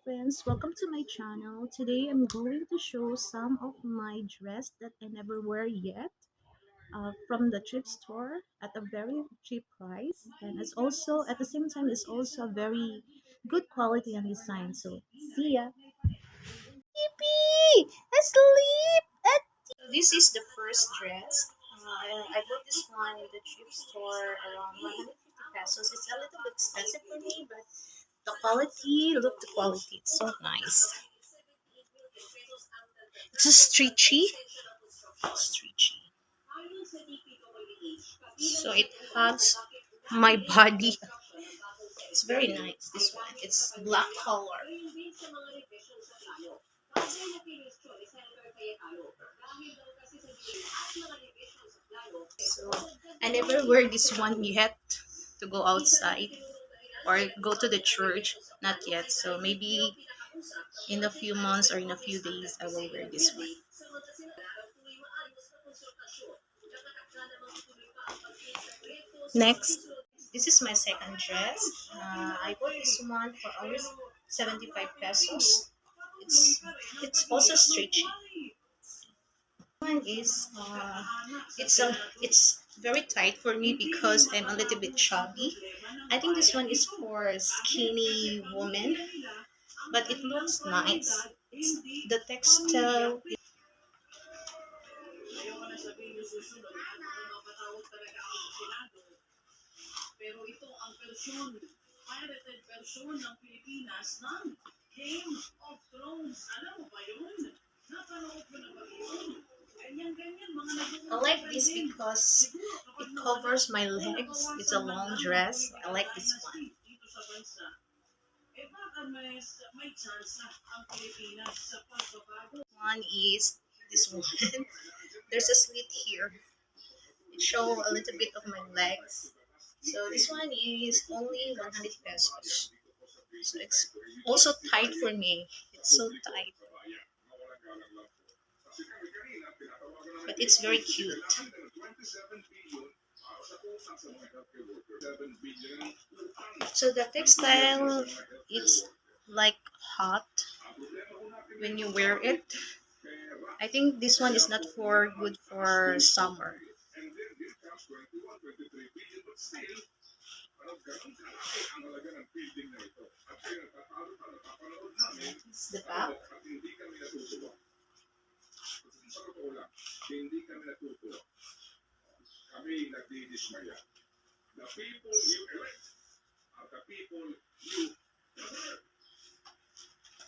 friends, welcome to my channel. Today I'm going to show some of my dress that I never wear yet from the thrift store at a very cheap price, and it's also at the same time it's also a very good quality and design. So see ya. Yippee! Asleep. So this is the first dress. I bought this one in the thrift store around 150 pesos. It's a little bit expensive for me, but the quality, look the quality, it's so nice. It's a stretchy. So it hugs my body. It's very nice. This one. It's black color. So I never wear this one yet to go outside or go to the church. Not yet. So maybe in a few months or in a few days I will wear this one. Next, this is my second dress. I bought this one for only 75 pesos. It's it's also stretchy. One is it's very tight for me because I'm a little bit chubby. I think this one is for skinny woman, but it looks nice. It's the textile. I like this because it covers my legs. It's a long dress. I like this one. One is this one. There's a slit here. It shows a little bit of my legs. So this one is only 100 pesos. So it's also tight for me. It's so tight, but it's very cute. So the textile, it's like hot when you wear it. I think this one is not for good for summer. It's the back.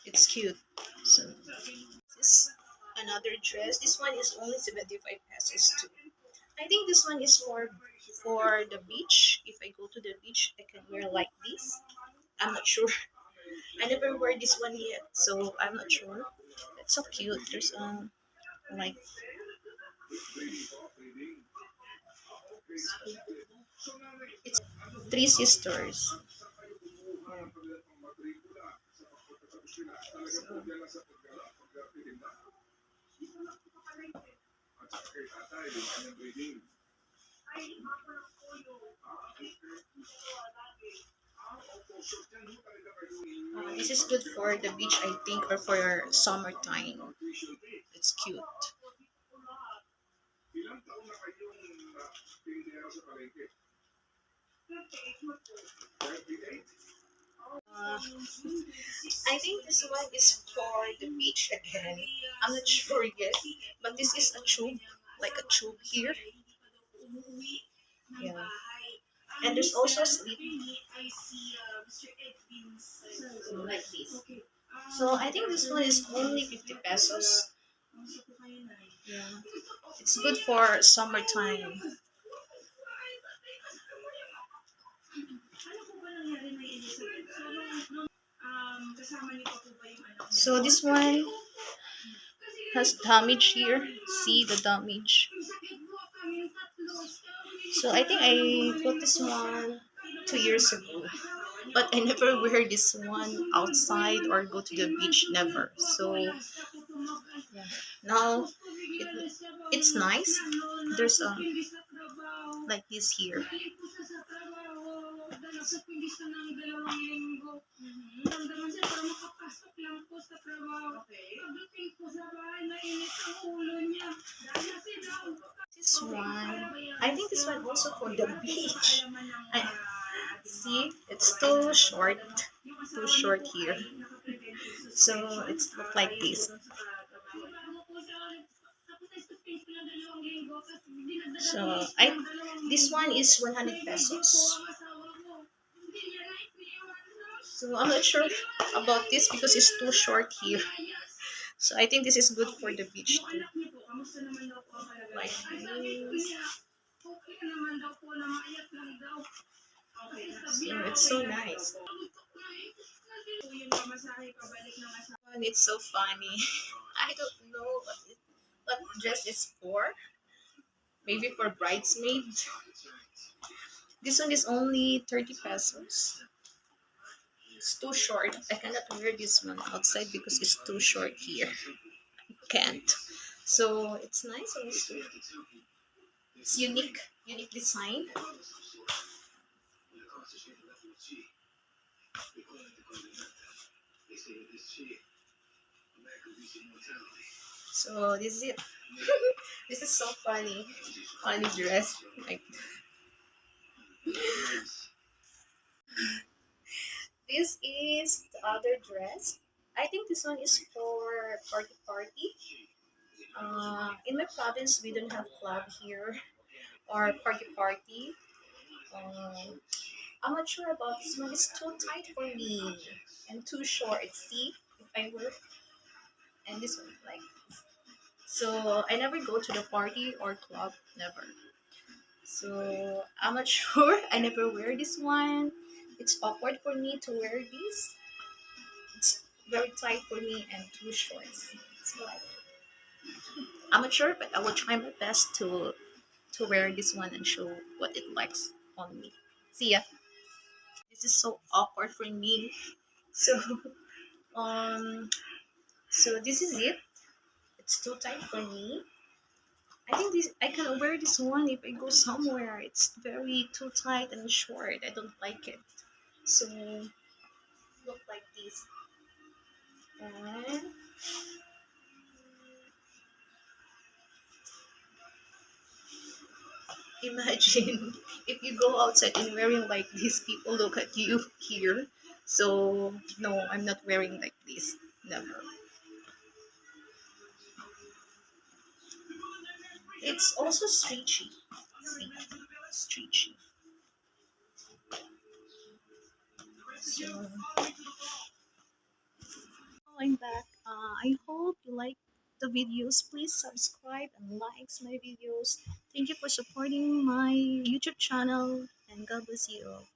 It's cute. So this is another dress. This one is only 75 pesos too. I think this one is for the beach. If I go to the beach, I can wear like this. I'm not sure. I never wear this one yet, so I'm not sure. It's so cute. There's like it's three sisters. This is good for the beach, I think, or for summertime. It's cute. Uh, I think this one is for the beach again. I'm not sure yet, but this is a tube, like a tube here. Yeah, and there's also a slip like this. So I think this one is only 50 pesos. Yeah, it's good for summertime. So this one has damage here. See the damage. So I think I got this one 2 years ago, but I never wear this one outside or go to the beach. Never. So yeah. Now it's nice. There's a like this here. This one, I think this one also for the beach. I, see, it's too short here. So it's look like this. So I this one is 100 pesos. So I'm not sure about this because it's too short here. So I think this is good for the beach too. Like this. So it's so nice. And it's so funny. I don't know what dress is for. Maybe for bridesmaid. This one is only 30 pesos. It's too short. I cannot wear this one outside because it's too short here. Can't. So it's nice also. It's unique design. So this is it. This is so funny. Funny dress. Like this is the other dress. I think this one is for party. In my province, we don't have club here or party. Um, I'm not sure about this one. It's too tight for me and too short. See, if I wear and this one like so, I never go to the party or club. Never. So I'm not sure. I never wear this one. It's awkward for me to wear this. It's very tight for me and too short. It's like I'm not sure, but I will try my best to wear this one and show what it likes on me. See ya. This is so awkward for me. So um so this is it. It's too tight for me. I think this I can wear this one if I go somewhere. It's very too tight and short. I don't like it. So look like this. And imagine if you go outside and wearing like this, people look at you here. So no, I'm not wearing like this. Never. It's also stretchy. See, stretchy. So I'm back. I hope you like the videos. Please subscribe and likes my videos. Thank you for supporting my YouTube channel and God bless you all.